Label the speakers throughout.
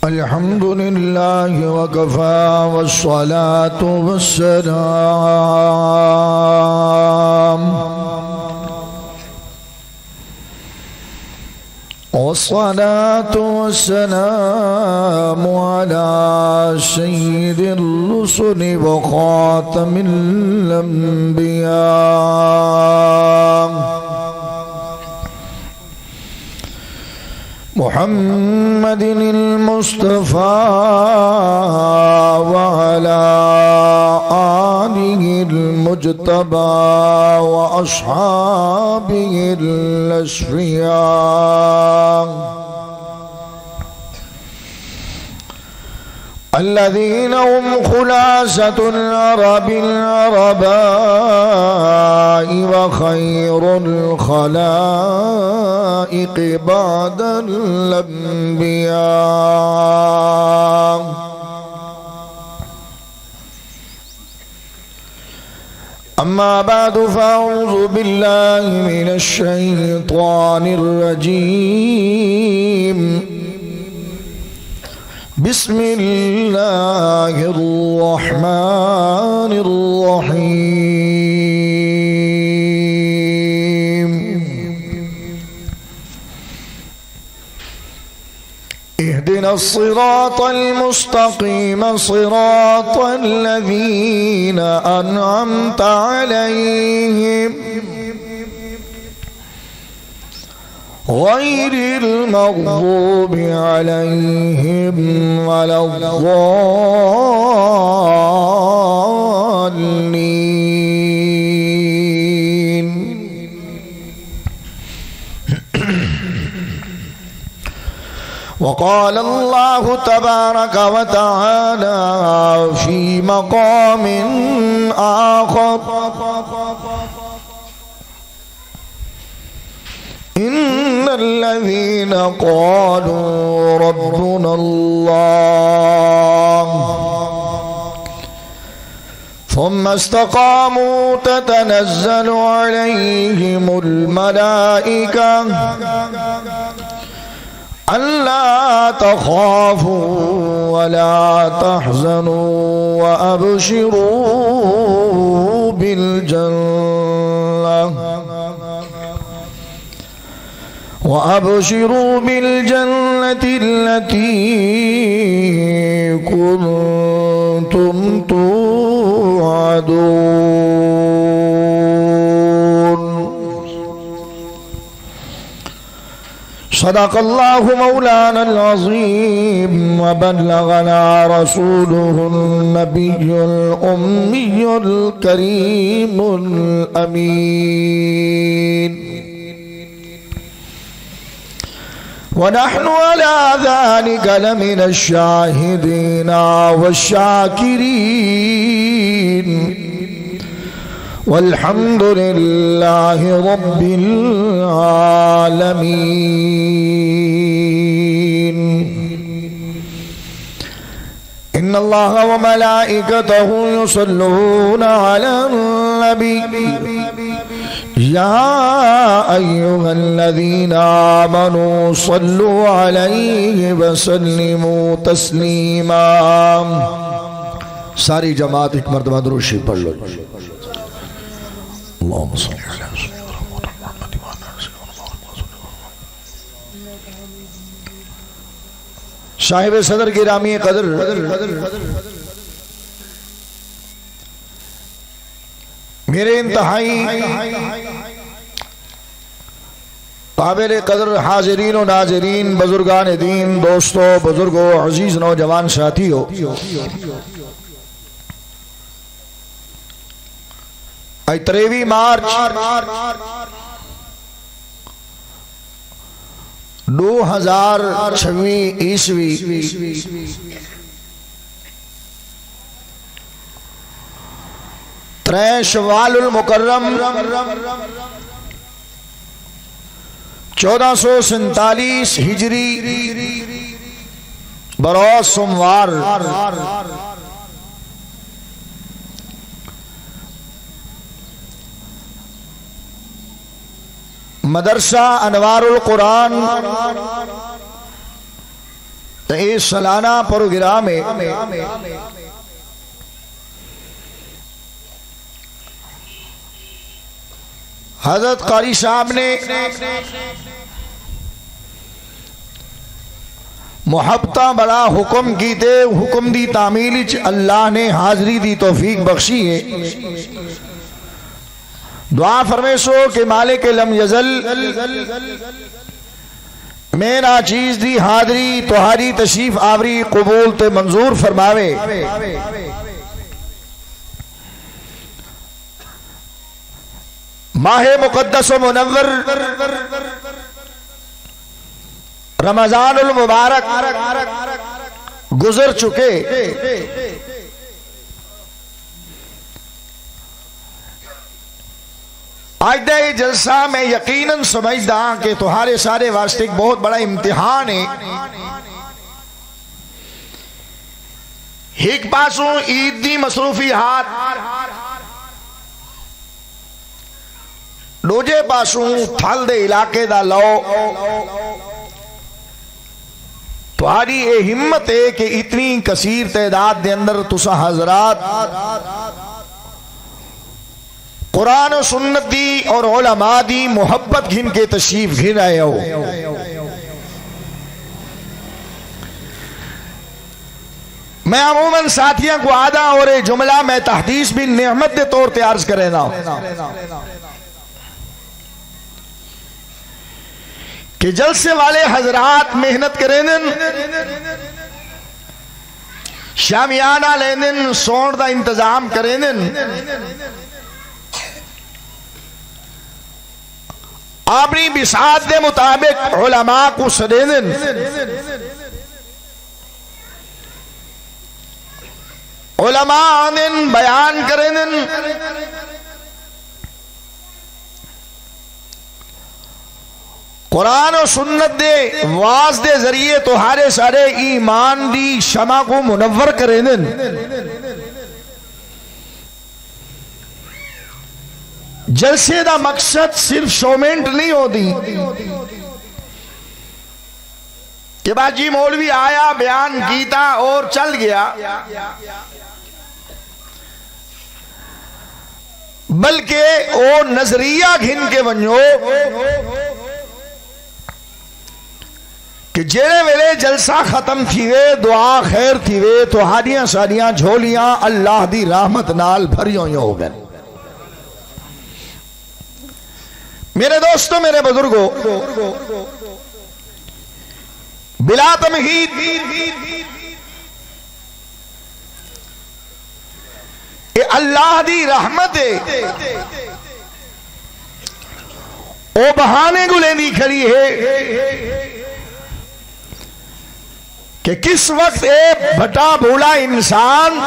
Speaker 1: الحمد لله وكفى والصلاة والسلام على سيد الرسل وخاتم الأنبياء محمد المصطفى وعلى آله المجتبى وأصحابه الأشفياء الذين هم خلاصة العرب العرباء وخير الخلائق بعد الأنبياء أما بعد فأعوذ بالله من الشيطان الرجيم بسم الله الرحمن الرحيم اهدنا الصراط المستقيم صراط الذين أنعمت عليهم غير المغضوب عليهم ولا الضالين وقال الله تبارك وتعالى في مقام آخر إن الذين قالوا ربنا الله ثم استقاموا تتنزل عليهم الملائكة ألا تخافوا ولا تحزنوا وأبشروا بالجنة التي كنتم توعدون صدق الله مولانا العظيم وبلغنا رسوله النبي الأمي الكريم الأمين ونحن على ذلك لمن الشاهدين والشاكرين والحمد لله رب العالمين إن الله وملائكته يصلون على النبي يا أيها الذين آمنوا صلوا عليه وسلموا تسليما ساری جماعت ایک مرتبہ درود شریف پڑھ لو اللهم صل على سيدنا محمد صاحب صدر گرامی قدر میرے انتہائی قابل قدر حاضرین و ناظرین بزرگان دین دوستو بزرگو عزیز نوجوان ساتھیو آج 23 مارچ 2026 عیسوی ترے شوال المکرم 1447 ہجری بروز سوموار مدرسہ انوار القرآن تو اس سالانہ پروگرام میں حضرت قاری صاحب نے محبتہ بڑا حکم کی تے حکم دی تعمیل اللہ نے حاضری دی توفیق بخشی ہے. دعا فرمے سو کہ مالک لم یزل میں نا چیز دی حاضری تہاری تشریف آوری قبول تے منظور فرماوے. ماہ مقدس و منور رمضان المبارک گزر چکے. آج دے جلسہ میں یقیناً سمجھدا کہ تمہارے سارے واسطے ایک بہت بڑا امتحان ہے. ایک پاسوں عید دی مصروفیات، دوجے پاسوں تھل دے علاقے دا لو. تمہاری یہ ہمت ہے کہ اتنی کثیر تعداد دے اندر تسا حضرات قرآن و سنت دی اور علماء دی محبت گھن کے تشریف گھن آئے ہو. میں عموماً ساتھیاں کو آدھا اور جملہ میں تحدیث بھی نعمت دے طور تے عرض کرے نا کہ جلسے والے حضرات محنت کریں دن، شامیانہ لیں دن، سون دا انتظام کریں دن، اپنی بساط دے مطابق علماء کو سدے دن. علماء آنن بیان کریں دن، قرآن و سنت دے واز دے ذریعے تمہارے سارے ایمان دی شمع کو منور کریں دن. جلسے دا مقصد صرف شومنٹ نہیں ہوتی کہ باجی مولوی آیا بیان کیتا اور چل گیا، بلکہ او نظریہ گھن کے ونجو کہ جیڑے ویلے جلسہ ختم تھیوے دعا خیر تھیوے تو ہاریاں ساریاں جھولیاں اللہ دی رحمت نال بھریوں ہو گئے. میرے دوستوں، میرے بزرگوں، بلا تمہید اے اللہ دی رحمت ہے، او بہانے گلے دی کھڑی ہے کہ کس وقت اے بھٹا بھولا انسان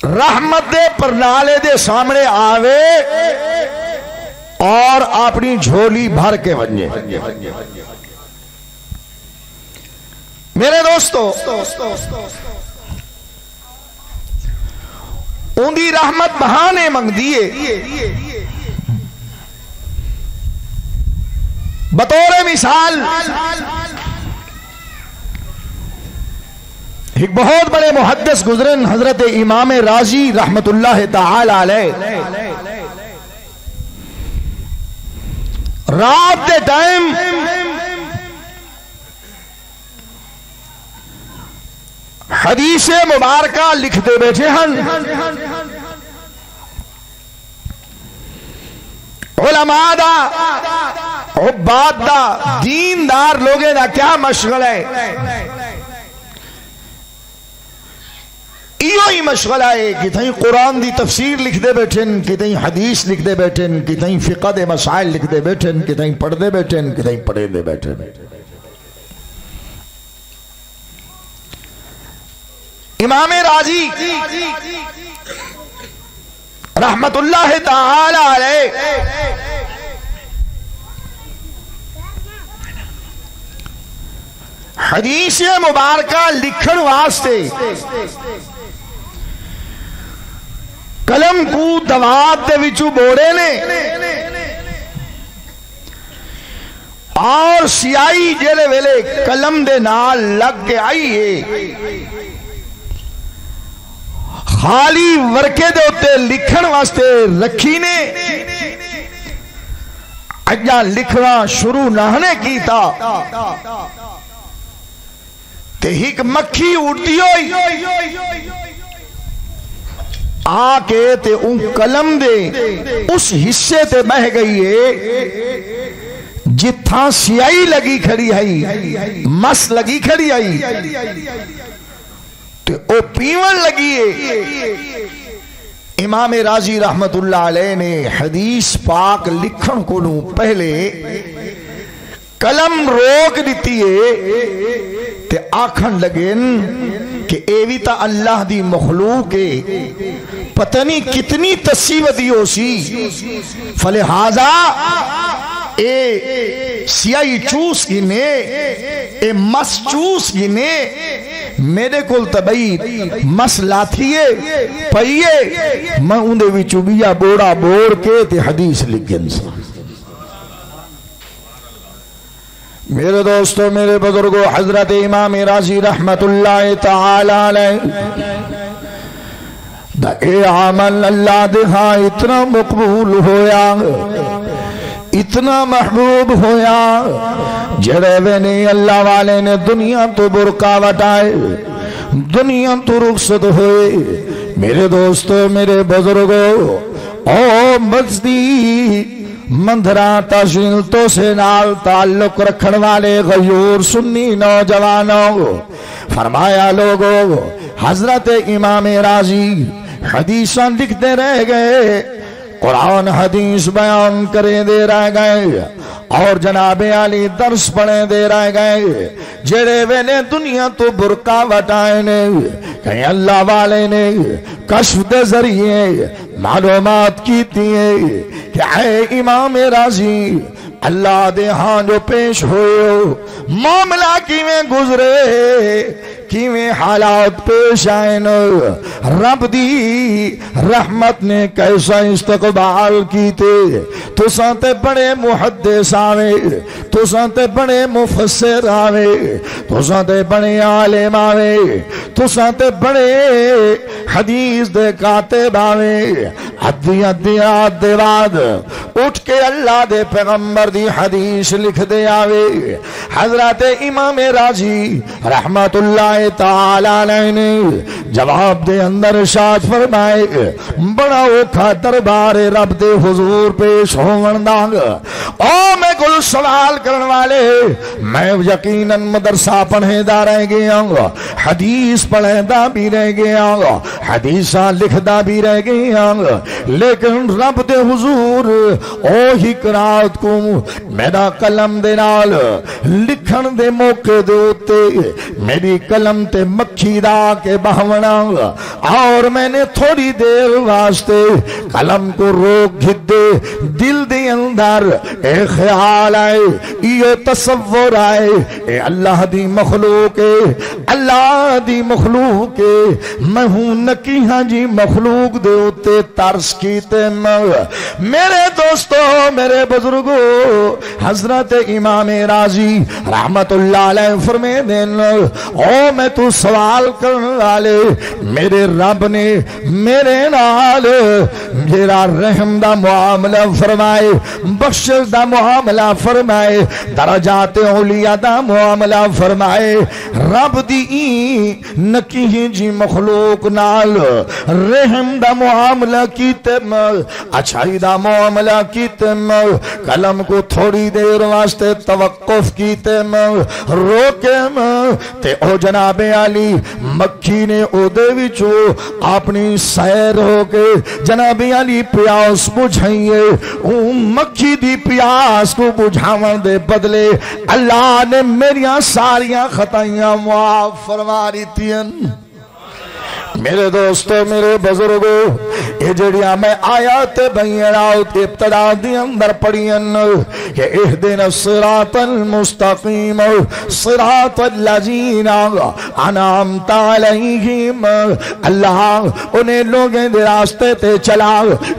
Speaker 1: رحمت دے پرنالے دے سامنے آوے اور اپنی جھولی بھر کے ونجے. میرے دوستو، ان دی رحمت بہانے منگ دیے. بطور مثال ایک بہت بڑے محدث گزرن حضرت امام رازی رحمت اللہ تعالی علیہ، رات دے ٹائم حدیث مبارکہ لکھتے بیٹھے ہن. علماء دا، عباد دا، دیندار لوگیں دا کیا مشغل ہے؟ ایو ہی مشغلہ ہے کہ تہیں قرآن دی تفسیر لکھ دے بیٹھن، کہ تہیں حدیث لکھ دے بیٹھن، کہ تہیں فقہ دے مسائل لکھ دے بیٹھن، کہ تہیں پڑھ دے بیٹھن، کہ تہیں پڑھے دے بیٹھن. امام رازی رحمت اللہ تعالی علیہ حدیث مبارکہ لکھن واسطے قلم کو دوات دے وچو بوڑے نے اور سیائی جیلے ویلے قلم دے نال لگ کے آئی ہے خالی ورکے دے ہوتے لکھن واسطے رکھی نے اجا لکھنا شروع نہنے کی تا تے ایک مکھی اڑتی ہوئی آ کے تے ان قلم دے اس حصے تے بہ گئی ہے جتھاں سیائی لگی کھڑی آئی مس لگی کھڑی آئی تے او پیون لگی ہے امام راضی رحمت اللہ علیہ نے حدیث پاک لکھن کو نو پہلے قلم روک دیتی ہے تے آکھن لگن کہ ایوی تا اللہ دی مخلوق ہے پتہ نہیں کتنی تصیبتی ہو سی فلہذا اے سیائی چوس گنے اے مس چوس گنے میرے کول تبئی مس لاتھیے پئیے میں اندے وچو بیا بوڑا بوڑ کے تے حدیث لکھن سا میرے دوستو میرے بزرگو حضرت امام راضی رحمت اللہ تعالی علیہ دا اے عمل اللہ دہا اتنا مقبول ہویا اتنا محبوب ہویا جڑے وینے اللہ والے نے دنیا تو برقع وٹائے دنیا تو رخصت ہوئے میرے دوستو میرے بزرگو او مجدی مندرہ تشیل تو سے نال تعلق رکھن والے غیور سنی نوجوانوں فرمایا لوگوں حضرت امام راضی حدیثاں لکھتے رہ گئے قرآن حدیث بیان کرے دے رہ گئے اور جناب علی درس پڑھے دے رہ گئے جڑے وینے دنیا تو برقع وٹائے نے کہیں اللہ والے نے کشف دے ذریعے معلومات کیتی ہے کہ اے امام راضی اللہ دے ہاں جو پیش ہوئے معاملہ کیویں گزرے کیویں حالات پیش آئے رب دی رحمت نے کیسا استقبال کیتے تو سانتے بڑے محدث آوے تو سانتے بڑے مفسر آوے تو سانتے بڑے عالم آوے تو سانتے بڑے حدیث دے کاتب آوے عدیات دے بعد اٹھ کے اللہ دے پیغمبر دی حدیث لکھ دے آوے حضرت امام راضی رحمت اللہ تعالی علیہ نے جواب دے اندر ارشاد فرمائے بڑا اوکھا دربار رب دے حضور پیش ہون دانگ او میں کل سوال کرن والے میں یقیناً مدرسہ پڑھے دا رہ گیا حدیث پڑھے دا بھی رہ گیا حدیثاں لکھ دا بھی رہ گیا لیکن رب دے حضور او ہی قرات کو میرا قلم دے نال لکھن دے موقع دے ہوتے میری قلم تے مکھی دا کے بہونا اور میں نے تھوڑی دیر واسطے قلم کو روک گھدے دل دے اندر اے خیال آئے یہ تصور آئے اے اللہ دی مخلوق اللہ دی مخلوق میں ہوں نکی ہاں جی مخلوق دے ہوتے ترس کیتے میرے دوستو میرے بزرگو حضرت امام راضی رحمت اللہ علیہ فرمے دین او میں تو سوال کرنے والے میرے رب نے میرے نال میرا رحم دا معاملہ فرمائے بخشش دا معاملہ فرمائے درجات اولیاء دا معاملہ فرمائے رب دی نکی جی مخلوق نال رحم دا معاملہ کیتے اچھائی دا معاملہ کیتے قلم کو تھوڑی دیر واسطے توقف کیتے روکے تے او جناب علی مکھی نے او دے وچو اپنی سیر ہو کے جناب علی پیاس بجھائیے او مکھی دی پیاس کو بجھاون دے بدلے اللہ نے میریاں ساریاں خطائیاں معاف فرما دیتیں میرے دوستو میرے بزرگو یہ جڑیاں میں آیات بینات ابتدا دی اندر پڑھین کہ اہدنا الصراط المستقیم صراط الذین انعمت علیہم، اللہ انہیں لوگیں دے راستے تے چلا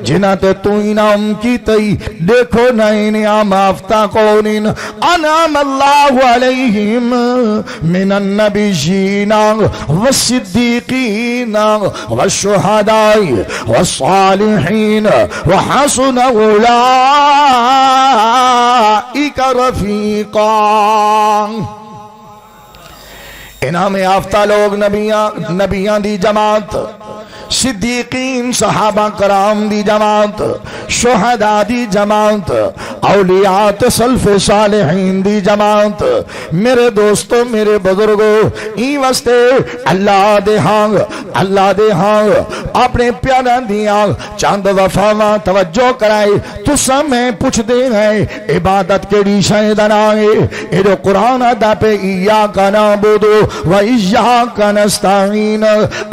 Speaker 1: جنہ تے تو انعام کی تی، دیکھو نہ انعام آفتہ قولین انعام اللہ علیہم من النبیین والصدیقین والشہداء والصالحین وحسن اولئک رفیقا۔ انعام یافتہ لوگ نبیان دی جماعت، صدیقین صحابہ کرام دی جماعت، شہداء دی جماعت، اولیاء سلف صالحین دی جماعت۔ میرے دوستو میرے بزرگو ای واسطے اللہ دے ہاں اپنے پیارا دیاں چاند وفاواں توجہ کرائے۔ تسا میں پوچھ دے ہیں عبادت کیڑی شے دا نام ہے؟ اے جو قرآن ادا پہ ایاک نعبد و ایاک نستعین،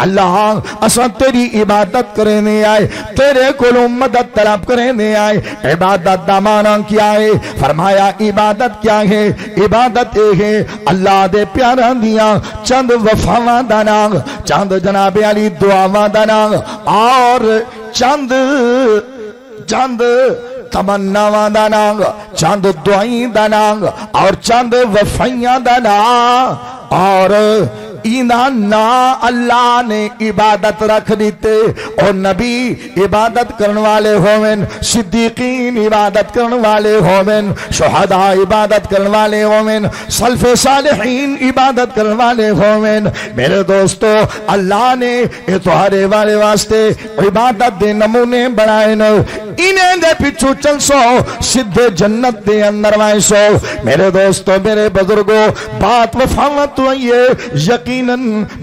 Speaker 1: اللہ اساں تیری عبادت کرنے آئے، تیرے کولوں مدد طلب کرنے آئے۔ عبادت دا معنی کیا ہے؟ فرمایا عبادت کیا ہے؟ عبادت یہ ہے اللہ دے پیارا دیاں چند وفاواں دا نام، چند جناب علی دعاواں دا نام، اور چند تمناواں دا نام، چند دعائیں دا نام، اور چند وفائیاں دا نام، اور نا اللہ نے عبادت رکھ دیتے۔ اور نبی عبادت کرنے والے ہوئن، صدیقین عبادت کرنے والے ہوئن، شہداء عبادت کرنے والے ہوئن، سلف صالحین عبادت کرنے والے ہوئن۔ میرے دوستو اللہ نے اتوارے والے واسطے عبادت دے نمونے بنائے، انہیں دے پچھو چل سو سدھے جنت دے اندر وائے سو۔ میرے دوستو میرے بزرگو بات وفاوت ہوئی ہے، یقیناً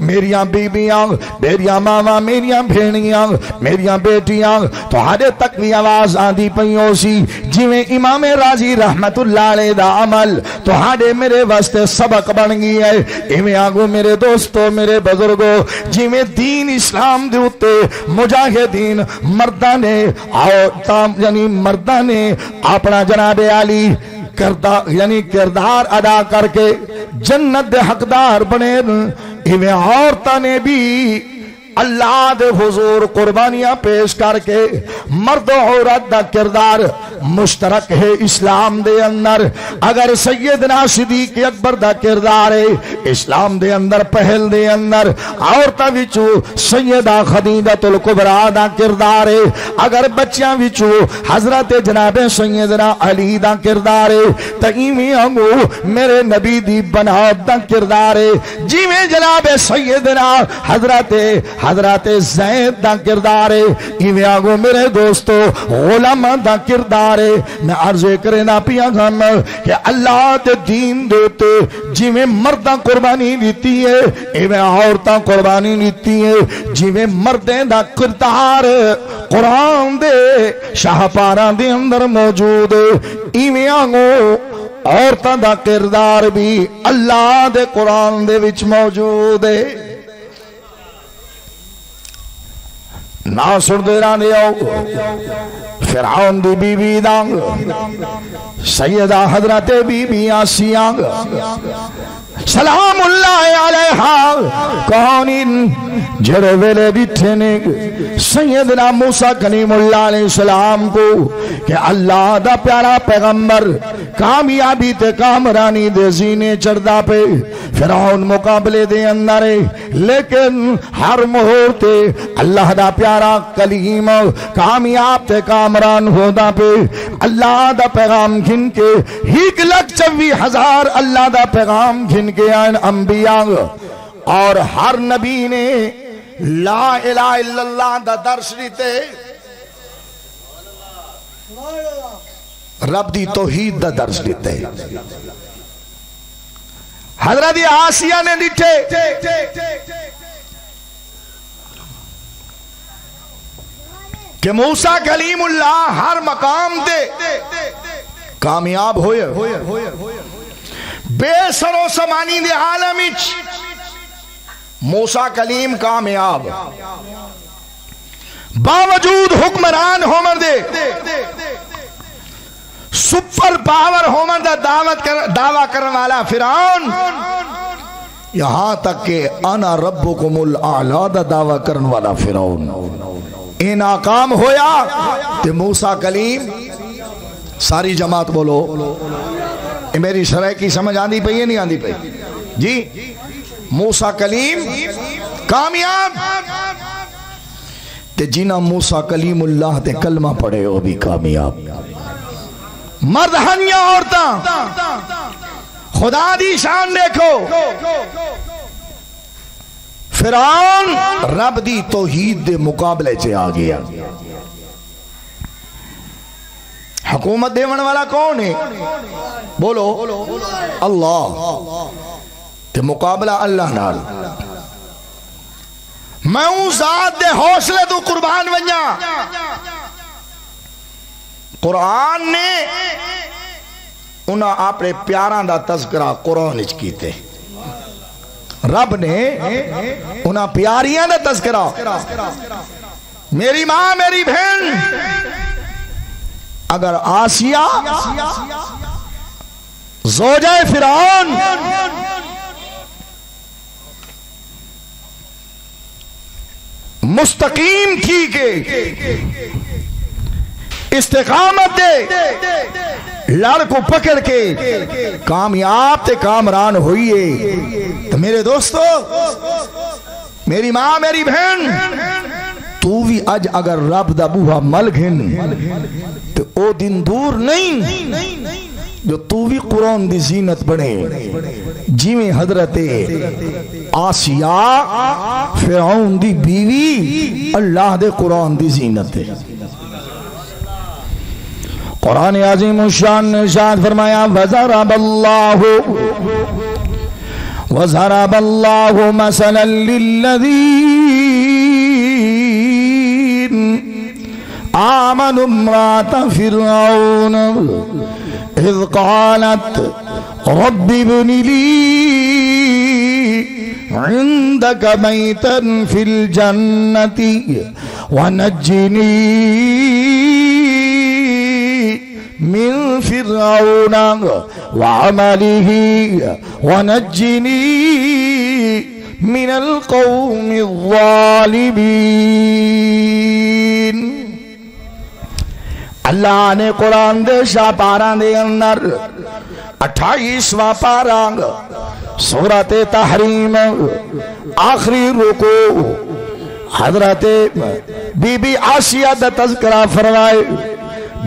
Speaker 1: میریاں بیبیاں، میریاں ماما، میریاں بھینیاں، میریاں بیٹیاں تہاڈے تک بھی آواز آندی پئیوں سی جویں امام راضی رحمت اللہ علیہ دا عمل تہاڈے میرے واسطے سبق بن گئی ہے۔ ایویں آگو میرے دوستو میرے بزرگو جویں دین اسلام دے اوتے مجاہدین مرداں نے یعنی مرداں نے اپنا جناب علی کردار ادا کر کے جنت دے حقدار بنے، ایویں عورتاں نے بھی اللہ دے حضور قربانیاں پیش کر کے مرد و عورت دا کردار مشترک ہے اسلام دے اندر۔ اگر سیدنا صدیق اکبر دا کردار ہے اسلام دے اندر، پہل دے اندر عورتاں وچوں سیدہ خدیجہ الکبریٰ دا کردار ہے، اگر بچیاں وچوں حضرت جناب سیدنا علی دا کردار ہے، تے ایویں انگو میرے نبی دی بنات دا کردار ہے، جویں جناب سیدنا حضرت زید دا کردار ہے، ایویں آگو میرے دوستو علماء دا کردار ہے۔ میں عرض کرنا پیا گھن کہ اللہ دے دین دیتے جویں مرداں قربانی دیتی ہے ایویں عورتاں قربانی دیتی ہے، جویں مردیں دا کردار قرآن دے شاہپاراں دے اندر موجود ہے، ایویں آگو عورتاں دا کردار بھی اللہ دے قرآن دے وچ موجود ہے۔ نہ سن دے رانے آؤ فرعون دی بی بی دانگ سیدہ حضرت بی بی آسیاں سلام اللہ علیہا کونین جڑے ویلے بیٹھے نے سیدنا موسیٰ کلیم اللہ علیہ السلام کو کہ اللہ دا پیارا پیغمبر کامیابی تے کامرانی دے زینے چردہ پہ فرعون مقابلے دے اندر ہے، لیکن ہر مہورتے اللہ دا پیارا کلیم کامیاب تے کامران ہودا پہ اللہ دا پیغام گھن کے 1,24,000 اللہ دا پیغام گھن کے آئین انبیاء اور ہر نبی نے لا الہ الا اللہ دا درس دیتے، رب دی توحید دا درس دیتے۔ حضرت آسیہ نے دیتے کہ موسیٰ کلیم اللہ ہر مقام دے کامیاب ہوئے بے سر و سمانی دے عالم اچ موسیٰ کلیم کامیاب، باوجود حکمران ہومن دے سپر پاور ہومن دا دعویٰ کرنے والا فرعون، یہاں تک کہ انا ربکم الاعلی دا دعویٰ کرنے والا فرعون اے ناکام ہویا تو موسیٰ کلیم، ساری جماعت بولو اے میری شرح کی سمجھ آندی پئی ہے نہیں آندی پئی جی؟ موسیٰ کلیم کامیاب تے جنہ موسیٰ کلیم اللہ تے کلمہ پڑھے وہ بھی کامیاب، مرد ہنیا عورتاں، خدا دی شان دیکھو۔ فرعون رب دی توحید دے مقابلے چے آ گیا۔ حکومت دیون والا کون ہے؟ بولو اللہ، تے مقابلہ اللہ نال۔ میں ہوں ذات دے حوصلے تو قربان ونجا۔ قرآن نے انہاں اپنے پیاراں دا تذکرہ قرآن وچ کیتے، رب نے انہاں پیاریاں دا تذکرہ، میری ماں میری بہن، اگر آسیہ زوجہ فرعون مستقیم تھی کہ استقامت دے لڑکو پکڑ کے کامیاب تے کامران ہوئیے، تو میرے دوستو، میری ماں میری بہن، تو بھی اج اگر رب دا بوہا مل گھن تو او دن دور نہیں جو تو بھی قرآن دی زینت بنے، جی میں حضرت آسیہ فرعون دی بیوی اللہ دے قرآن دی زینت ہے۔ قرآن عظیم الشان نے ارشاد فرمایا وَضَرَبَ اللَّهُ مَثَلًا لِلَّذِينَ آمَنُوا امْرَأَتَ فِرْعَوْنَ إِذْ قَالَتْ رَبِّ ابْنِ لِي عِندَكَ بَيْتًا فِي الْجَنَّةِ وَنَجِّنِي من فرعون وعمله ونجني من القوم الظالمين۔ اللہ نے قرآن دے شاہ پاران دے اندر 28واں پاران سورۃ تحریم آخری رکوع حضرت بی بی آسیہ دا تذکرہ فرمائے،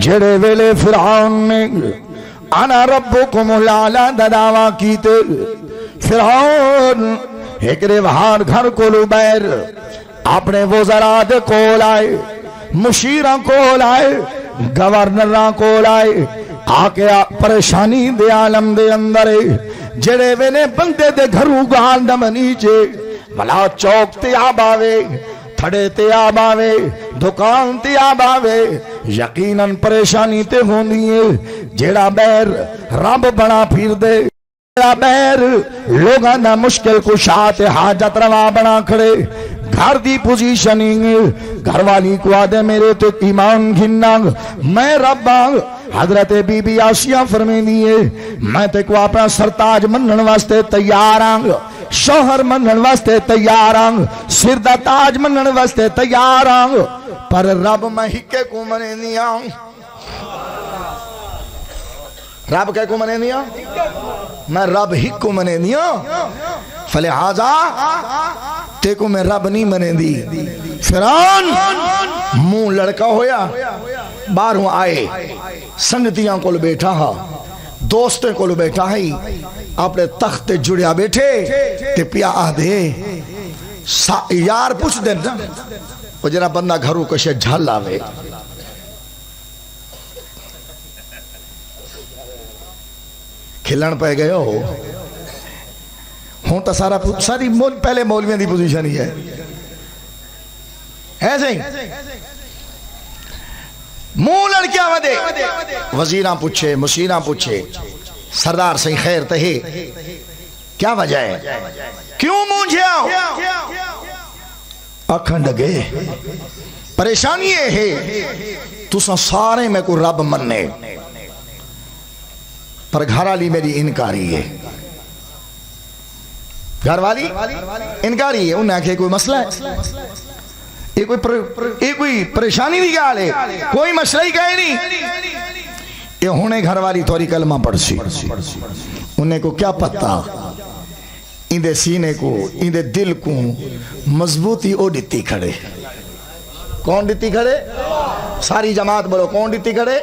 Speaker 1: جڑے ویلے فرعون نے انا ربکم الاعلی دا دعویٰ کیتے، فرعون ایک ریوہان گھر کو لبیر اپنے وزراء دے کول آئے، مشیران کول آئے، گورنراں کول آئے، آکے پریشانی دے عالم دے اندر جڑے ویلے بندے دے گھروں گال دم نیچے ملا چوک تے آب آوے، تھڑے تے آب آوے، دکان تے آب آوے، یقیناً پریشانی تے ہوندی ہے۔ جیڑا بیر رب بنا پھر دے، جیڑا بیر لوگاں دا مشکل کشا تے حاجت روا بنا کھڑے، گھر دی پوزیشننگ گھر والی کو آدھے میرے تو ایمان گھننا میں رب آنگ۔ حضرت بی بی آسیہ فرمین دیئے میں تے کو اپنا سرتاج منن واسطے تیار آنگ، شوہر منن واسطے تیار آنگ، سر دا تاج منن واسطے تیار آنگ، پر رب میں ہکے کو منے دیا، رب کے کو منے دیا، میں رب ہک کو منے دیا، فلہذا تے کو میں رب نہیں منے دی۔ فرعون منہ لڑکا ہویا، باہروں آئے، سنگتیاں کو بیٹھا ہا، دوستیں کو بیٹھا ہی، اپنے تخت جڑیا بیٹھے تے پیا آدھے یار پوچھ دیں نا، وہ جنہ بندہ گھروں کشے جھل آوے، کھلن پہ گئے ہو ہوں تو ساری پہلے مولویاں دی پوزیشن ہی ہے ایسے ہی منہ لڑکیاں ودے، وزیراں پوچھے، مشیراں پوچھے، سردار سے خیر تہے کیا وجہ ہے، کیوں منہ پہنچیا آکھن لگے پریشانی یہ ہے تساں سارے میں کو رب مننے پر گھر والی میری انکاری ہے گھر والی انکاری ہے انہیں آکھے کوئی مسئلہ ہے یہ کوئی پریشانی بھی گال ہے کوئی مسئلہ ہی کہے نہیں یہ ہونے گھر والی توری کلمہ پڑھ سی انہیں کو کیا پتا اندے سینے کو اندے دل کو مضبوطی او ڈتی کھڑے کون ڈتی کھڑے ساری جماعت بولو کون ڈتی کھڑے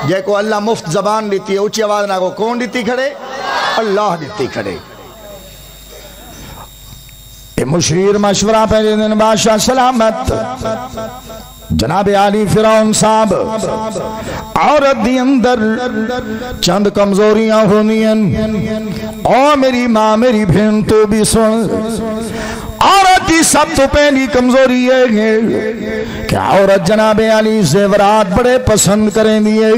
Speaker 1: جے کو اللہ مفت زبان ڈتی ہے اچھی آواز نہ کو کون ڈتی کھڑے اللہ ڈتی کھڑے مشیر مشورہ پہلے دن بادشاہ سلامت جناب علی فرعون صاحب عورت دی اندر چند کمزوریاں ہونی ہیں او میری ماں میری بہن تو بھی سن عورت کی سب تو پہلی کمزوری ہے کہ عورت جناب علی زیورات بڑے پسند کریں دیئے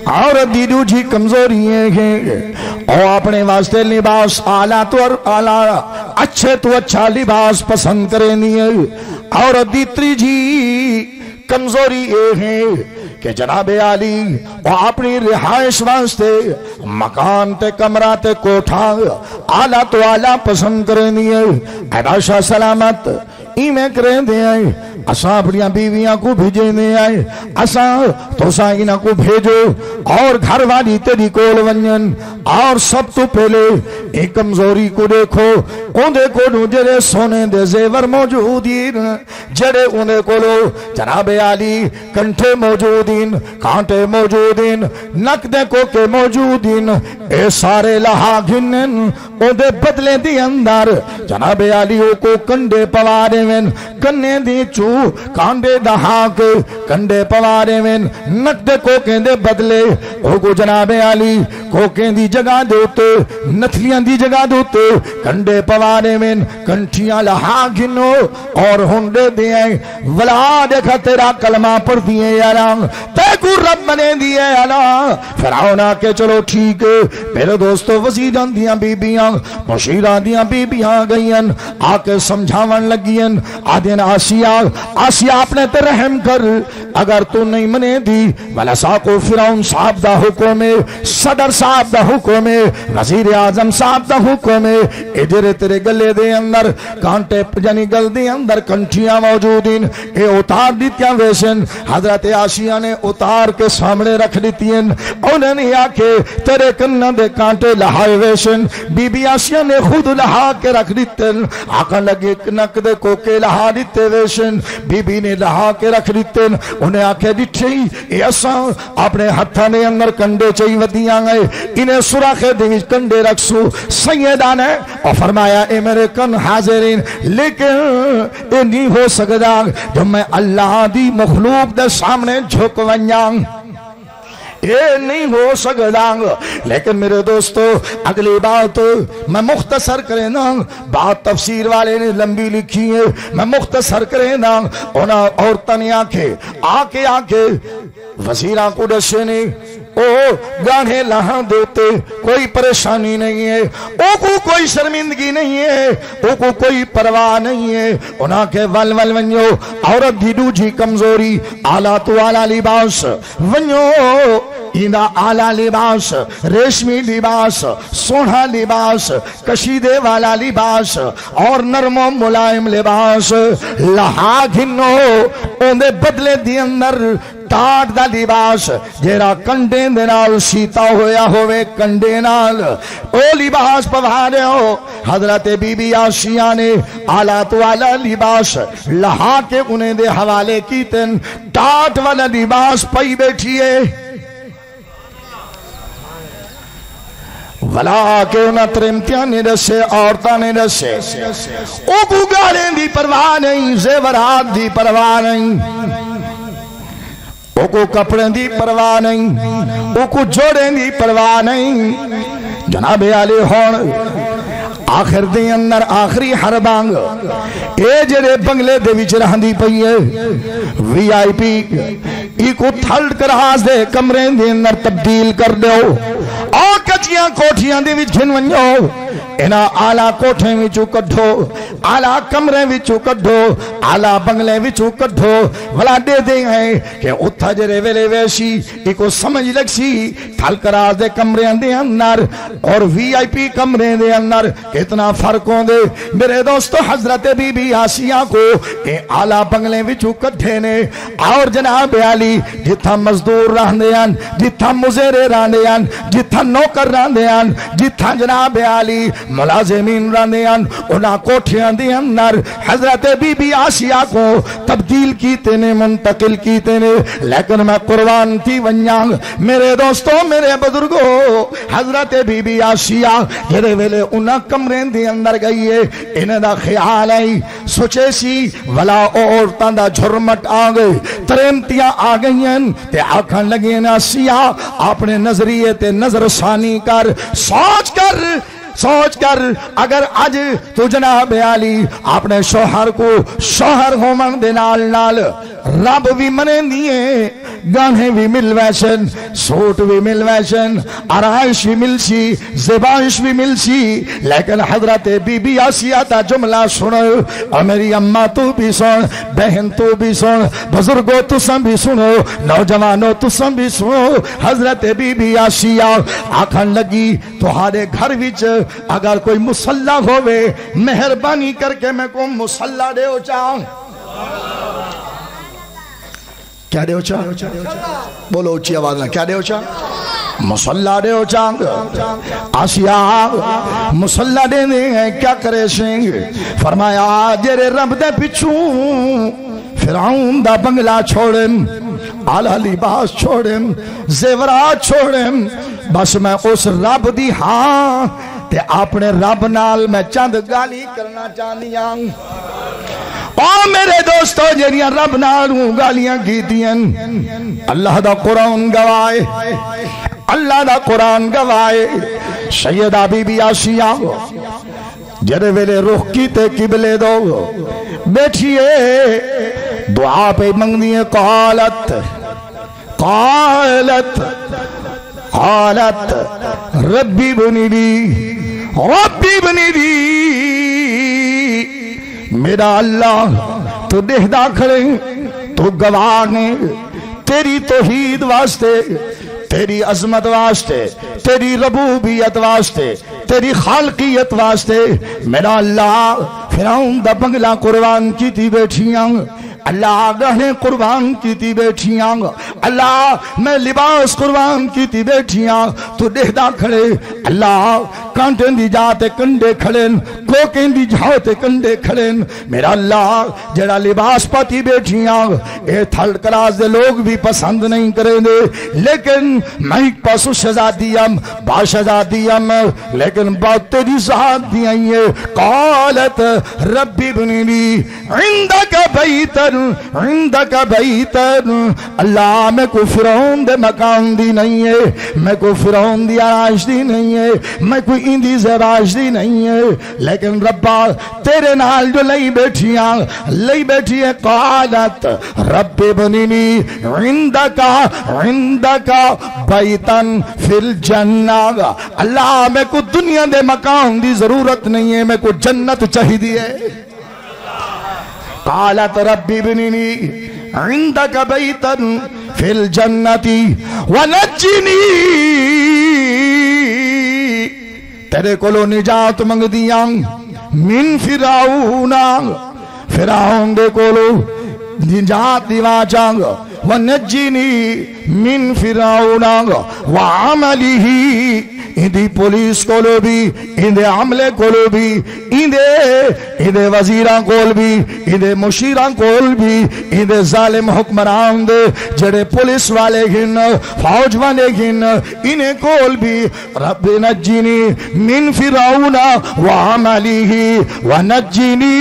Speaker 1: عورت دی دوجی کمزوری ہے او اپنے واسطے لباس آلہ تو آلہ اچھے تو اچھا لباس پسند کریں دیئے عورت دی تریجی کمزوری یہ ہے کہ جناب علی وہ اپنی رہائش واسطے مکان تے کمرہ تے کوٹھا آلہ تو آلہ پسند کریں دیئے اے بادشاہ سلامت میں کریں دے آئے اساں اپنیاں بیویاں کو بھیجیں دے آئے اساں تو سائنہ کو بھیجو اور گھر والی تیری کول ونجن اور سب تو پہلے ایک کمزوری کو دیکھو اندے کو جڑے سونے دے زیور موجودین جڑے اندے کو لو جناب علی کنٹھے موجودین کانٹے موجودین نک دے کو کے موجودین اے سارے لہا گھنن اندے بدلے دی اندر جناب علی کو کنڈے پوارے من کنے دی چو کانڈے دہاک کنڈے پوارے من نک دے کوکیں دے بدلے او کو جناب علی کوکیں دی جگہ دوتے نتلیاں دی جگہ دوتے کنڈے پوارے من کنٹیاں لہا گھنو اور ہنڈے دیئے ولا دیکھا تیرا کلمہ پڑھ دیئے یارا تے کو رب بنے دیئے یارا فرعون آکے چلو ٹھیک میرے دوستو وزیدان دیاں بیبیاں مشیران دیاں بیبیاں گئیں آکے سمجھاون لگیں آدین آسیہ اپنے تے رحم کر اگر تو نہیں منے دی والا ساکو فرعون صاحب دا حکم ہے صدر صاحب دا حکم ہے وزیر اعظم صاحب دا حکم ہے ادھر تیرے گلے دے اندر کانٹے جنی گل دے اندر کنٹیاں موجودین اے اتار دیتیاں ویسن حضرت آسیہ نے اتار کے سامنے رکھ دیتیاں انہیں نہیں آکے تیرے کنہ دے کانٹے لہائے ویسن بی بی آسیہ نے خود لہا کے رکھ دیتن آقا لگے نک دے کوکے لہا دیتے ویسن بی بی نے لہا کے رکھ دیتن انہیں آکے دیتھئی ایسا اپنے ہتھا نے اندر کنڈے چاہی ودیاں گئے انہیں سراخے دیوی کنڈے رکھسو سیدان ہے اور فرمایا اے میرے کن حاضرین لیکن اے نہیں ہو سکتا جب میں اللہ دی مخلوق دے سامنے جھک ونجاں یہ نہیں ہو سکتا لیکن میرے دوستو اگلی بات میں مختصر کریں نا بات تفسیر والے نے لمبی لکھی ہے میں مختصر کریں نا عورتوں نے آکے وزیران کو دسے نہیں او گانے لہاں دیتے کوئی پریشانی نہیں ہے او کو کوئی شرمندگی نہیں ہے او کو کوئی پرواہ نہیں ہے انہاں کے ول ونیو عورت دیدو جی کمزوری آلہ تو آلہ لباس ونیو ایندہ آلہ لباس ریشمی لباس سونا لباس کشیدے والا لباس اور نرم و ملائم لباس لہا گھنو اوندے بدلے دی اندر ٹاٹ دا لباس جیرا کنڈے دے نال سیتا ہویا ہوئے کنڈے نال او لباس پوارے ہو حضرت بی بی آسیہ نے آلہ تو آلہ لباس لہا کے انہیں دے حوالے کی تن ٹاٹ والا لباس پئی بیٹھیے ولا کے انہاں ترمتیاں نے رسے عورتاں نے رسے او کو گالیں دی پرواہ نہیں زیورات دی پرواہ نہیں او کو کپڑیں دی پرواہ نہیں او کو جوڑیں دی پرواہ نہیں جناب علی ہون آخر دے اندر آخری حربانگ اے جڑے بنگلے دے وچ رہندی پئی ہے وی آئی پی ای کو تھلڈ کر آز دے کمرے دے اندر تبدیل کر دیو اور کچیاں کوٹھیاں دے وچ گھن ونجو انہاں آلہ کوٹھیں وچوں کڈھو، آلہ کمرے وچوں کڈھو، آلہ بنگلے وچوں کڈھو، ولا دے دے ہیں کہ اتھا جرے ویلے ویسی ایکو سمجھ لگ سی تھل کراز دے کمرے دے اندر اور وی آئی پی کمرے دے اندر کتنا فرق ہوں دے۔ میرے دوستو حضرت بی بی آسیہ کو اے آلہ بنگلے وچوں کڈھے نے اور جناب علی جتھا مزدور رہندے ہیں، جتھا مزیرے رہندے ہیں، جتھا نوکر رہندے ہیں، جتھا جناب علی ملازمین رہندے ہیں، انہاں کوٹھیاں دے اندر حضرت بی بی آسیہ کو تبدیل کیتے نے، منتقل کیتے نے۔ لیکن میں قربان تھی ونیاں میرے دوستو میرے بزرگو، حضرت بی بی آسیہ جڑے ویلے انہاں کمرے دے اندر گئی ہے، انہاں دا خیال آئی سوچے سی ولا عورتاں دا جھرمٹ آ گئے، ترمتیاں آ گئیں تے آکھن لگے نا آسیہ اپنے نظریے تے نظر ثانی کر، سوچ کر اگر آج تو جناب علی اپنے شوہر کو شوہر ہومن دے نال رب بھی منے دیئے، گانے بھی مل ویشن، سوٹ بھی مل ویشن، آرائش بھی مل سی، زبائش بھی مل سی، لیکن حضرت بی بی آسیہ تا جملہ سنو اور میری اماں تو بھی سن، بہن تو بھی سن، بزرگوں تو سن بھی سنو، نوجوانوں تو سن بھی سنو۔ حضرت بی بی آسیہ آکھن لگی تہاڈے گھر وچ اگر کوئی مصلی ہوئے مہربانی کر کے میں کو مصلی دے ہو چاہوں۔ کیا دے ہو چاہ؟ بولو اچھی آواز نہ، کیا دے ہو چاہ؟ مصلی دے ہو چاہ۔ آسیہ مصلی دے ہیں کیا کرے سنگ؟ فرمایا جرے رب دے پچھوں فرعون دا بنگلہ چھوڑن، آلہ لباس چھوڑن، زیورات چھوڑن، بس میں اس رب دی ہاں تے اپنے رب نال میں چند گالی کرنا چاہنیاں۔ اور میرے دوستو جنیاں رب نالوں گالیاں کی دیں، اللہ دا قرآن گوائے، اللہ دا قرآن گوائے۔ سیدہ بی بی آسیہ جرے ویلے رخ کیتے قبلے دو بیٹھئے دعا پہ منگ دیئے، قالت ربی بنی لی میرا اللہ تو دہدہ کھڑے تو گوانے تیری توحید واسطے، تیری عظمت واسطے، تیری ربوبیت واسطے، تیری خالقیت واسطے میرا اللہ فرعون دا بنگلہ قربان کی تھی بیٹھیاں، اللہ گہنے قربان کی تھی بیٹھیاں، اللہ میں لباس قربان کی تھی بیٹھیاں، تو دہدہ کھڑے اللہ کانٹیں دی جاتے کنڈے کھڑیں، کوکیں دی جاتے کنڈے کھڑیں، میرا اللہ جڑا لباس پاتی بیٹھیاں اے تھرڈ کلاس دے لوگ بھی پسند نہیں کریں دے، لیکن میں ایک پاسو شہزادیم باشہزادیم، لیکن بات تیری ذات دی آئی ہے۔ قالت ربی بنی لی عندک بیتن اللہ میں کوئی فرعون دے مکان دی نہیں ہے، میں کوئی فرعون دی آرائش دی نہیں ہے، میں کوئی اندی زیباش دی نہیں ہے، لیکن ربا تیرے نال جو لئی بیٹھی ہے۔ قالت رب بنی عندک بیتن فی الجنہ، اللہ میں کوئی دنیا دے مکان دی ضرورت نہیں ہے، میں کوئی جنت چاہی دی ہے۔ قالت ربی بنی عندک بیتن فی الجنت ونجنی، تیرے کولو نجات منگ دیاں من فرعون، فرعون دے کولو نجات دیوا چاہنگ، ونجنی من فرعون وعملہ، اندی پولیس کولو بھی، اندے عملے کولو بھی، اندے وزیران کول بھی، اندے مشیران کول بھی، اندے ظالم حکمران دے جڑے پولیس والے گھن فوج والے گھن انہیں کول بھی، رب نجنی من فرعون وعملہ ونجنی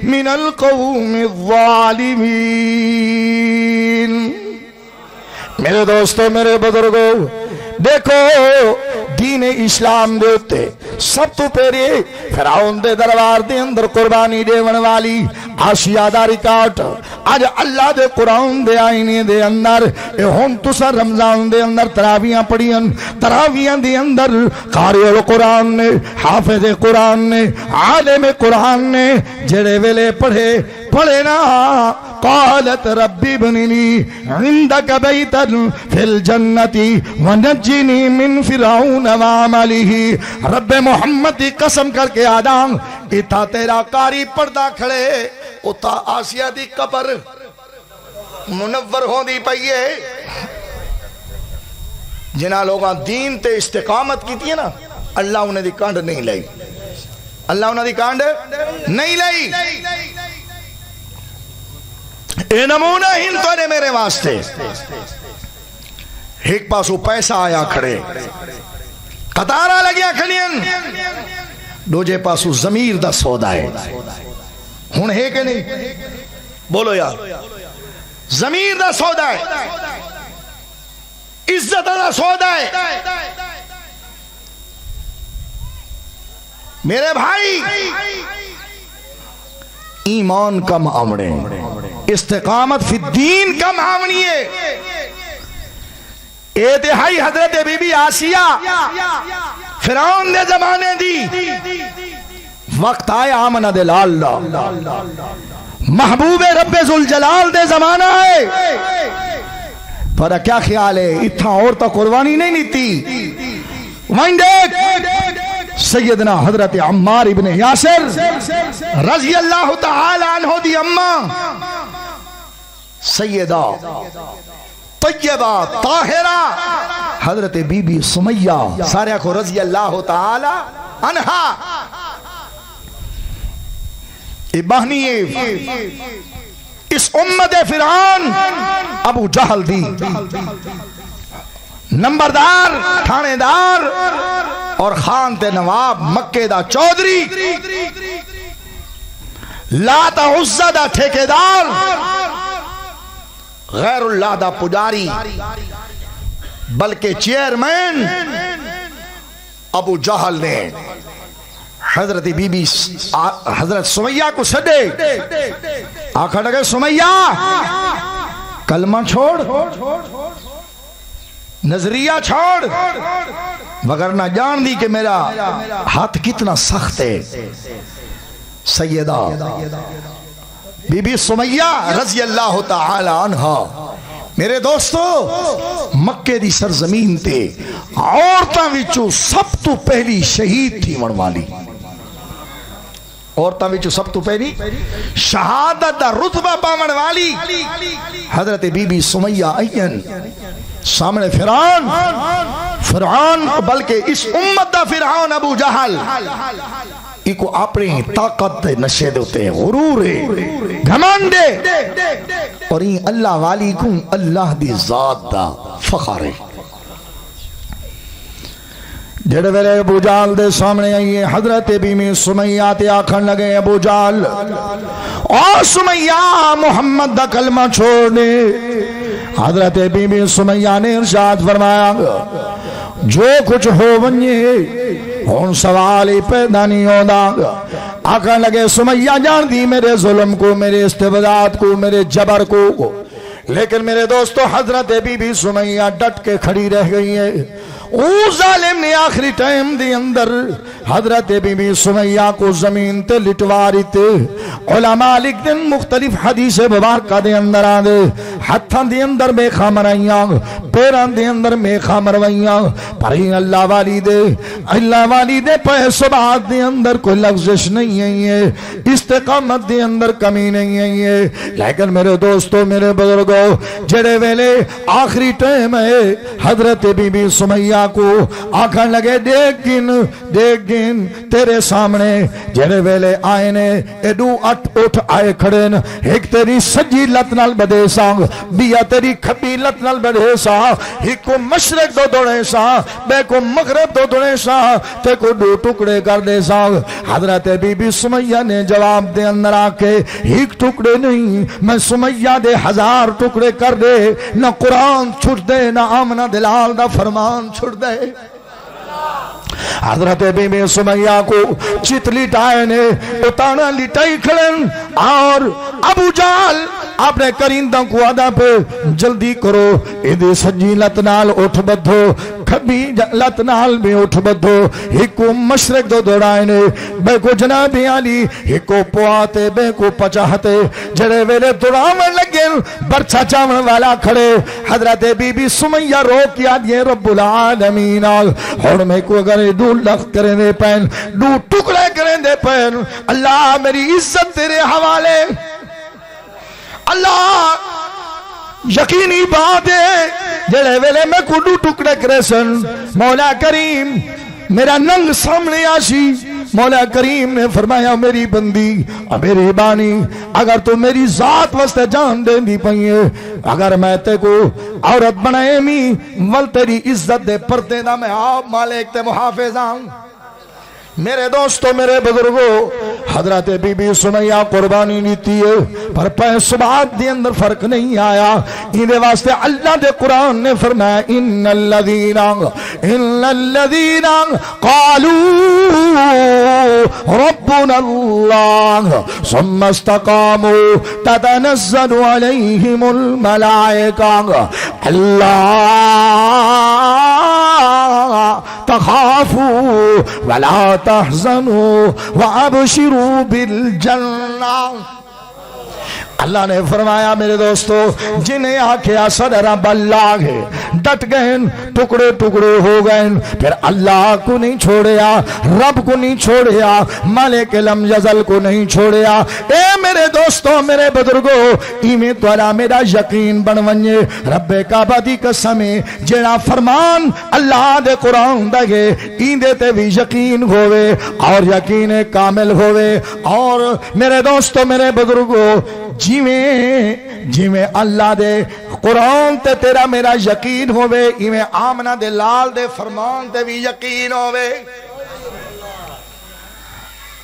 Speaker 1: من القوم الظالمین۔ میرے دوستو میرے بزرگو دیکھو دین اسلام دے ہوتے سب تو پہلے فرعون دے دربار دے اندر قربانی دیون والی آسیہ دا ریکارڈ اج اللہ دے قرآن دے آئینے دے اندر اے ہون تسا رمضان دے اندر تراویاں پڑھیاں تراویاں دے اندر قاری القرآن نے حافظ قرآن نے عالم قرآن نے جڑے ویلے پڑھے نا قالت ربی بننی عندک بیتا فی الجنت ونجنی من فرعون وعملہ رب محمد کی قسم کر کے آدم اتھا تیرا قاری پردہ کھڑے اتھا آسیہ دی قبر منور ہوں دی پئیے جنہاں لوگاں دین تے استقامت کی تھی نا اللہ انہیں دی کانڈ نہیں لئی اللہ انہیں دی کانڈ نہیں لئی اے نمونہ ہندو نے میرے واسطے ایک پاسو پیسہ آیا کھڑے قطارہ لگیا کھڑیاں دوجے پاسو ضمیر دا سودا ہے ہن ہے کہ نہیں بولو یار ضمیر دا سودا ہے عزت دا سودا ہے میرے بھائی ایمان کا معاملے استقامت فی الدین کا معاملے انتہائی حضرت بی بی آسیہ فرعون دے زمانے دی وقت آیا آمنہ دے لال محبوب رب ذوالجلال دے زمانہ ہے پر کیا خیال ہے اتھا اور تا قربانی نہیں نیتی وائن دیکھ سیدنا حضرت عمار ابن یاسر رضی اللہ تعالی عنہ دی اماں سیدہ طیبہ طاہرہ حضرت بی بی سمیہ سارے کو رضی اللہ تعالی عنہ بہنی اس امت فرعون ابو جہل دی نمبردار تھانے دار اور خان تے نواب مکے دا چودری لات عزہ دا ٹھیکیدار غیر اللہ دا پجاری بلکہ چیئرمین ابو جہل نے حضرت بی بی حضرت سمیہ کو سدے آخر لگے سمیہ کلمہ چھوڑ نظریہ چھوڑ وگرنہ جان دی کہ میرا ہاتھ کتنا سخت ہے سیدہ بی بی سمیہ رضی اللہ تعالی عنہ میرے دوستو مکے دی سرزمین تے عورتاں وچوں سب تو پہلی شہید تھی منوالی عورتاں وچوں سب تو پہلی شہادت دا رتبہ پاون والی حضرت بی بی سمیہ این سامنے فرعون بلکہ اس امت دا فرعون ابو جہل ایکو اپنی طاقت نشے دوتے غرور گھمانڈے اور این اللہ والی کو اللہ دی ذات دا فخر ہے جڑے ویلے ابو جہل دے سامنے آئیے حضرت بی بی سمیہ تے آکھن لگے ابو جہل اور سمیہ محمد دا کلمہ چھوڑنے حضرت بی بی سمیہ نے ارشاد فرمایا جو کچھ ہو ونجے ہون سوال ہی پیدا نہیں ہوتا آکھن لگے سمیہ جان دی میرے ظلم کو میرے استبداد کو میرے جبر کو لیکن میرے دوستو حضرت بی بی سمیہ ڈٹ کے کھڑی رہ گئی ہے او ظالم نے آخری ٹائم دی اندر حضرت بی بی سمیہ کو زمین تے لٹواری تے علماء لکھ دن مختلف حدیث مبارکہ دے اندر آدھے ہتھاں دے اندر میخا مرائیاں پیران دے اندر میخا مروائیاں پر ہی اللہ والی دے پیسو بات دے اندر کوئی لفظش نہیں ہے استقامت دے اندر کمی نہیں ہے لیکن میرے دوستو میرے بزرگو جڑے ویلے آخری ٹائم ہے حضرت بی بی سمیہ کو آکھن لگے دیکھ گن تیرے سامنے جڑے ویلے آئے نے ایڈو اٹھ آئے کھڑے ایک تیری سجی لت نال بدے سانگ بیا تیری کھبی لت نال بدے سانگ ایک کو مشرق دو دوڑے سانگ بے کو مغرب دو دوڑے سانگ تے کو دو ٹکڑے کر دے سانگ حضرت بی بی سمیہ نے جواب دے اندر آکے ایک ٹکڑے نہیں میں سمیہ دے 1000 ٹکڑے کر دے نہ قرآن چھوٹ دے نہ آمنہ دلال دا فرمان چھوٹ دے حضرت بی بی سمیہ کو چت لٹائے نے اتانا لٹائی کھڑن اور ابو جہل اپنے کرندوں کو آدھا پہ جلدی کرو ادھے سجی لت نال اٹھ بدھو کھبی لت نال بھی اٹھ بدھو ہکو مشرق دو دوڑائے نے بے کو جناب علی ہکو پواتے بے کو پچاہتے جڑے ویلے دوڑاویں لگے برچہ چاون والا کھڑے حضرت بی بی سمیہ رو کیا دیے رب العالمین اور میں کو اگر دو لخت کریں دے پین دو ٹکڑے کریں دے پین اللہ میری عزت تیرے حوالے اللہ یقینی بات ہے جڑے ویلے میں کو دو ٹکڑے کرے سن مولا کریم میرا ننگ سامنے آشی مولا کریم نے فرمایا میری بندی میری بانی اگر تو میری ذات واسطے جان دے دی پئی ہے اگر میں تے کو عورت بنائے می ول تیری عزت دے پردے دا میں آپ مالک تے محافظاں میرے دوستو میرے بزرگو حضرت بی بی سمیہ قربانی لیتی ہے پر پیس بات دی اندر فرق نہیں آیا انہیں واسطے اللہ دے قرآن نے فرمایا ان الذین قالوا ربنا اللہ ثم استقاموا تتنزل علیہم الملائکہ اللہ تخافوا ولا تحزنوا وابشروا بالجنہ اللہ نے فرمایا میرے دوستو جنہیں آکھیا صدر بلاغ ہے ڈٹ گئے ٹکڑے ٹکڑے ہو گئے پھر اللہ کو نہیں چھوڑیا رب کو نہیں چھوڑیا مالک لم یزل کو نہیں چھوڑیا اے میرے دوستو میرے بزرگو ایمیں تولا میرا یقین بنونجے رب کعبہ دی قسمیں جیڑا فرمان اللہ دے قرآن دے ایندے تے بھی یقین ہوئے اور یقین کامل ہوئے اور میرے دوستو میرے بزرگو جیویں اللہ دے قرآن تے تیرا میرا یقین ہوئے ایویں آمنہ دے لال دے فرمان تے بھی یقین ہوئے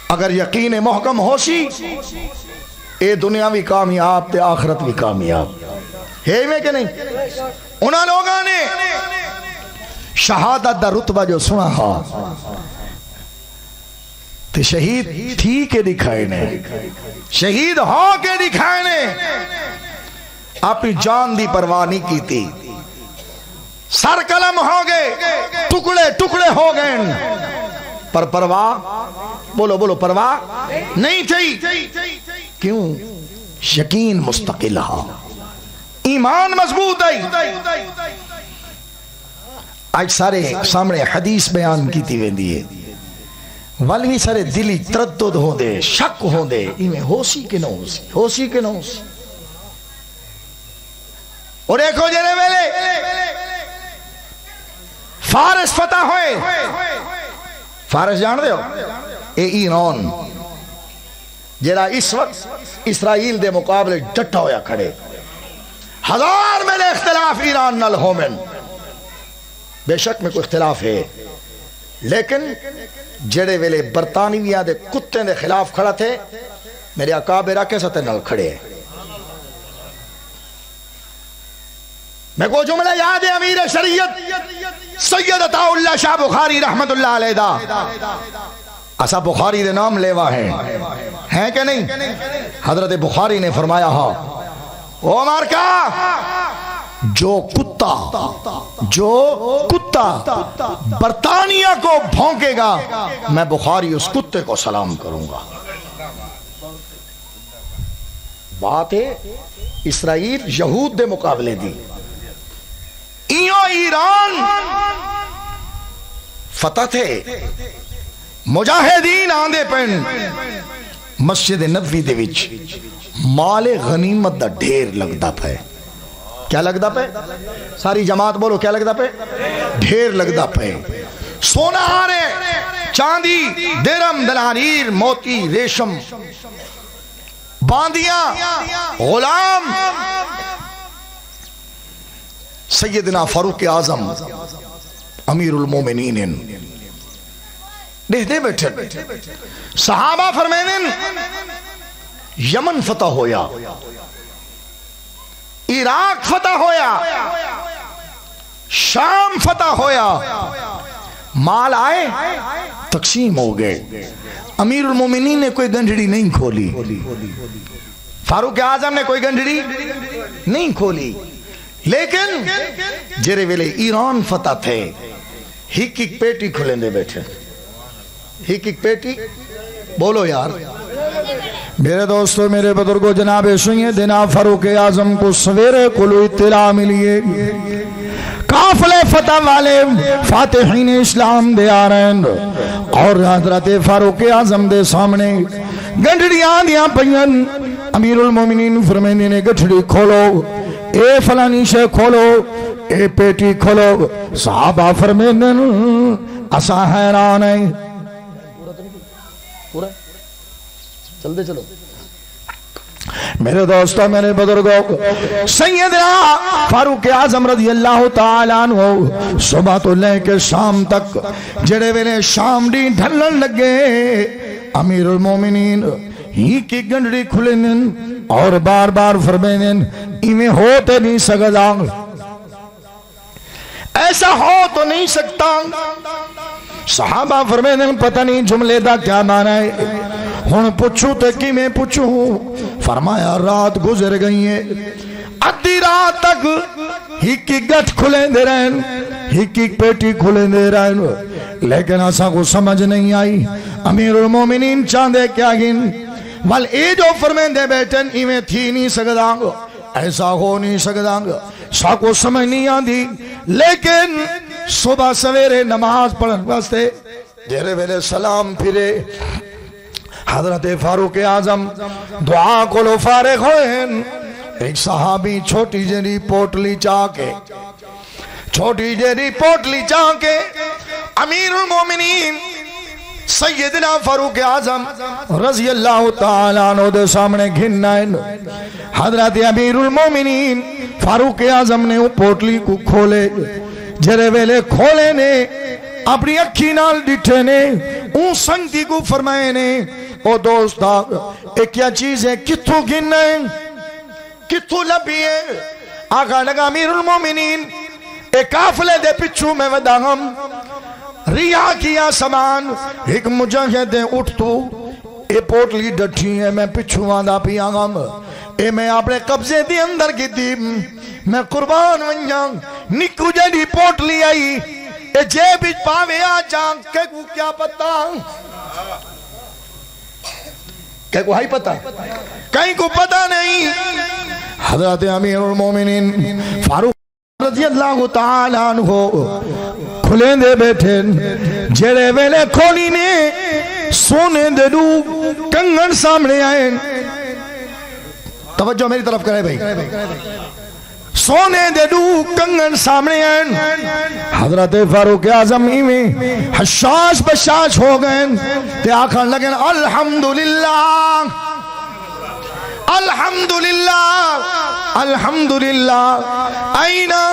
Speaker 1: اگر یقین محکم ہوشی اے دنیا بھی کامیاب تے آخرت بھی کامیاب ہے میں کہ نہیں انہاں لوگاں نے شہادت دا رتبہ جو سنا ہا تے شہید تھی کے دکھائے نے شہید ہو کے دکھائے نے اپنی جان دی پرواہ نہیں کی تھی سر قلم ہو گئے ٹکڑے ٹکڑے ہو گئے پر پرواہ بولو بولو پرواہ نہیں تھی کیوں یقین مستقل ہا ایمان مضبوط ہے آج سارے سامنے حدیث بیان کی تھی ویندی ہے والوی سارے دلی تردد ہوں دے شک ہوں دے ایمیں ہوسی کے نہ ہوسی ہوسی کے نہ ہوسی اور ایک ہو جنے ویلے فارس فتح ہوئے فارس جان دے ہو اے ایران جیڑا اس وقت اسرائیل دے مقابلے ڈٹا ہویا کھڑے ہزار میں اختلاف ایران نال ہومن بے شک میں کوئی اختلاف ہے لیکن جڑے ویلے برطانویہ دے کتے دے خلاف کھڑا تھے میرے اکابر کیسا تے نال کھڑے ہیں میں کو جملہ یاد ہے امیر شریعت سید عطا اللہ شاہ بخاری رحمت اللہ علیہ دا اسا بخاری دے نام لیوا ہیں کہ نہیں حضرت بخاری نے فرمایا ہاں او مارکا جو کتا برطانیہ کو بھونکے گا میں بخاری اس کتے کو سلام کروں گا بات ہے اسرائیل یہود دے مقابلے دی ایران فتح تھے مجاہدین آندے پن مسجد نبوی دے وچ مال غنیمت دا ڈھیر لگدا پے کیا لگدا پے ساری جماعت بولو کیا لگدا پے ڈھیر لگدا پے سونا ہارے چاندی درم دنانیر موتی ریشم باندیاں غلام سیدنا فاروق اعظم امیر المومنین دے بیٹھے صحابہ فرمائیں یمن فتح ہویا عراق فتح ہویا شام فتح ہویا مال آئے تقسیم ہو گئے. امیر المومنین نے کوئی گنجڑی نہیں کھولی, فاروق اعظم نے کوئی گنجڑی نہیں کھولی, لیکن جرے ویلے ایران فتح تھے ہک ایک پیٹی کھلیں دے بیٹھے, ہک ایک پیٹی بولو یار. میرے دوستو میرے بزرگوں, جناب سیدنا فاروق اعظم کو سویرے کلو اطلاع ملیے قافلے فتح والے فاتحین اسلام دے آ رہے ہیں اور حضرت فاروق اعظم دے سامنے گنڈڑیاں دیاں پئین. امیر المومنین فرمائیں نے گٹھڑی کھولو, اے فلانی شے کھولو, اے پیٹی کھولو. صحابہ فرمائیں اسا حیران ہیں. پورا چل دے چلو. میرے دوستوں میرے بزرگوں, سیدنا فاروق اعظم رضی اللہ تعالیٰ عنہ صبح تو لے کے شام تک جڑے ویلے شام دی ڈھلن لگے, امیر المومنین ہی کی گنڈڑی کھلن اور بار بار فرمائیں ایویں ہوتے نہیں سکتا, ایسا ہو تو نہیں سکتا. صحابہ فرمائیں پتہ نہیں جملے دا کیا معنی ہے, ہن پوچھو تے کی میں پوچھوں. فرمایا رات گزر گئی ہے, ادھی رات تک ہک گٹھ کھلیں دے رہن, ہک پیٹی کھلیں دے رہن, لیکن ایسا کو سمجھ نہیں آئی. امیر المومنین چاندے کیا گن وال اے جو فرمائیں دے بیٹھن ایویں تھی نہیں سکتا, ایسا ہو نہیں سکتا, سا کو سمجھ نہیں آندی. لیکن صبح سویرے نماز پڑھن واسطے جیرے ویلے سلام پھرے حضرت فاروق اعظم دعا کو لو فارغ ہوئے, ایک صحابی چھوٹی جیری پوٹلی چاہ کے امیر المومنین سیدنا فاروق اعظم رضی اللہ تعالیٰ عنہ دے سامنے گھننا ہے. حضرت امیر المومنین فاروق اعظم نے وہ پوٹلی کو کھولے, جرے ویلے کھولے نے اپنی اکھی نال ڈٹھے نے اون سنگی کو فرمائے نے او دوستا ایک کیا چیز ہے, کتھو گھننا ہے, کتھو لبی ہے. آقا لگا امیر المومنین ایک قافلے دے پچھو میں ودا ہم ریا کیا سامان, ایک مجاہد اٹھ تو اے پوٹلی ڈٹھی ہے میں پچھو آدھا پیا گم, اے میں اپنے قبضے دی اندر کی دی میں قربان ونجاں نکو جڑی پوٹلی آئی اے جیب پاوے آ جان کہ کو کیا پتا, کہ کو ہائی پتا, کہیں کو پتا نہیں. حضرت امیر المومنین فاروق رضی اللہ تعالیٰ عنہ کھلیں دے بیٹھے, جڑے ویلے کھولی نے سونے دے دو کنگن سامنے آئے. توجہ میری طرف کرے بھائی, سونے دے دو کنگن سامنے آئے. حضرت فاروق اعظم میں حشاش بشاش ہو گئے تے آخر لگے الحمدللہ الحمدللہ الحمدللہ. اینا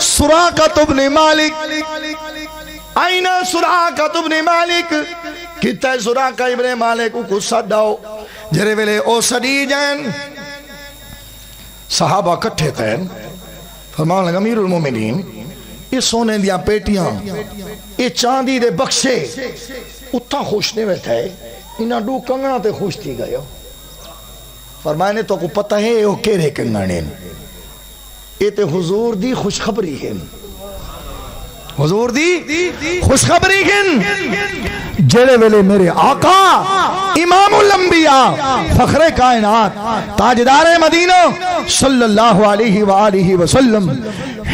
Speaker 1: سراقہ ابن مالک, اینا سراقہ ابن مالک, کتا ہے سراقہ ابن مالک کو صداؤ. جرے ویلے او صدی جائن صحابہ کٹھے تھے, فرمان لگا امیر المومنین یہ سونے دیا پیٹیاں یہ چاندی دے بخشے اتھا خوش نہیں بیٹھا ہے, انہاں دو کنگنا تے خوش تھی گئے. فرمائنے تو کو پتہ ہے یہ کیرے کنگنے, یہ تے حضور دی خوشخبری ہے, حضور دی خوشخبری ہے. جڑے ویلے میرے آقا امام الانبیاء فخر کائنات تاجدار مدینہ صلی اللہ علیہ وآلہ وسلم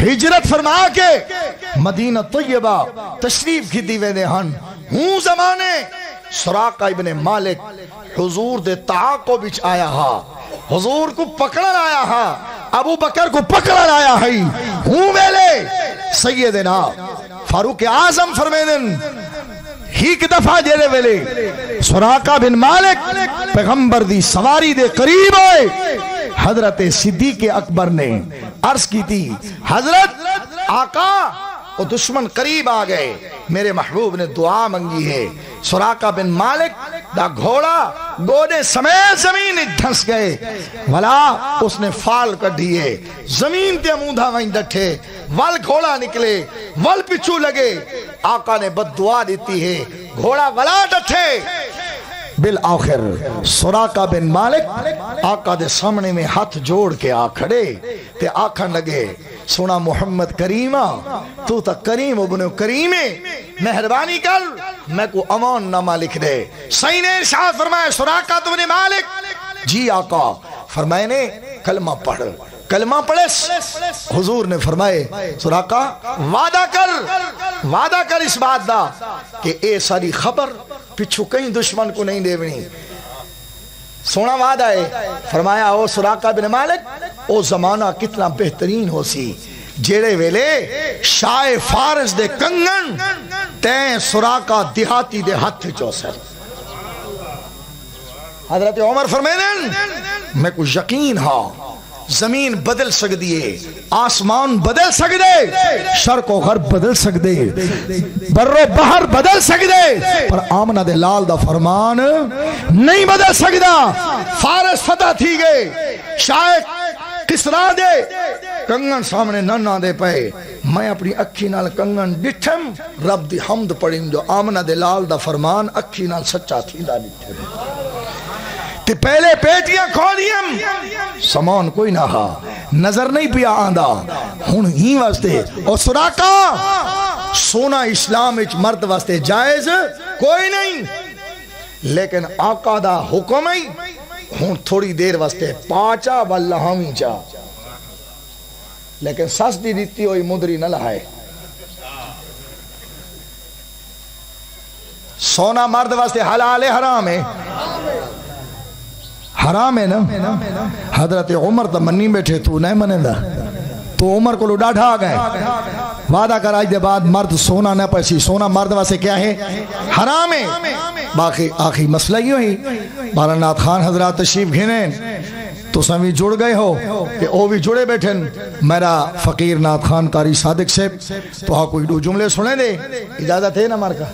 Speaker 1: ہجرت فرما کے مدینہ طیبہ تشریف کی دیوے دے ہن ہوں زمانے سراقہ ابن مالک حضور دے تعاقب بچ آیا ہا, حضور کو پکڑن آیا ہا, ابو بکر کو پکڑن آیا ہے. ہوں ویلے سیدنا فاروق اعظم فرمیدن ہی کی دفعہ جیلے ویلے سراقہ بن مالک پیغمبر دی سواری دے قریب ہوئے. حضرت صدیق اکبر نے عرض کی تھی حضرت آقا وہ دشمن قریب آ گئے, میرے محبوب نے دعا منگی ہے. سراقہ بن مالک دا گھوڑا گوڑے سمیت زمین دھنس گئے, ولا اس نے فال کر دیئے, زمین تے مودھا وہیں ڈٹھے, ول گھوڑا نکلے, ول پچھو لگے. آقا نے بد دعا دیتی ہے گھوڑا ولا ڈٹھے بالآخر سراقہ بن مالک آقا دے سامنے میں ہاتھ جوڑ کے آ کھڑے تے آکھن لگے سونا محمد کریمہ تو تا کریم ابن کریم مہربانی کر میں کو امان نامہ لکھ دے صحیح نے ارشاد فرمائے سراقہ بن مالک جی آقا فرمائے نے کلمہ پڑھ کلمہ پڑھس حضور نے فرمائے سراقہ وعدہ کر اس بات دا کہ اے ساری خبر پچھو کہیں دشمن کو نہیں دے بنی سونا وعدہ ہے فرمایا او سراقہ بن مالک او زمانہ کتنا بہترین ہو سی جیڑے ویلے شاہ فارس دے کنگن تین سراقہ دیہاتی دے ہاتھ چوسر حضرت عمر فرمائے میں کو یقین ہاں زمین بدل سکتی ہے آسمان بدل سکتے شرق و غرب بدل سکتے بر و بحر بدل سکتے پر آمنہ دے لال دا فرمان نہیں بدل سکتا فارس فتح تھی گئے شاہ کسرا دے کنگن سامنے نہ دے پائے میں اپنی اکھی نال کنگن ڈٹھم رب دی حمد پڑھیں جو آمنہ دے لال دا فرمان اکھی نال سچا تھی دا ڈٹھم تے پہلے پیٹیاں کھولیم سامان کوئی نہ ہا نظر نہیں پیا آندہ ہن ہی واسطے اور سراقہ سونا اسلام اچ مرد واسطے جائز کوئی نہیں لیکن آقا دا حکم ہی ہن تھوڑی دیر واسطے پاچا واللہامی چا لیکن سس دی دیتی ہوئی مدری نہ لہائے سونا مرد واسطے حلال حرام ہے حرام ہے نا حضرت عمر تا منی بیٹھے تو نہیں منے دا تو عمر کو ڈاڑھا آ گئے وعدہ کر آج دے بعد مرد سونا نہ پیسی سونا مرد واسے کیا ہے حرام ہے باقی آخری مسئلہ ہی ہوئی بارہ نات خان حضرات تشریف گھنیں تو سمی جڑ گئے ہو کہ او بھی جڑے بیٹھیں میرا فقیر نات خان قاری صادق سے تو ہاں کوئی دو جملے سنے دے اجازت ہے نا مارکا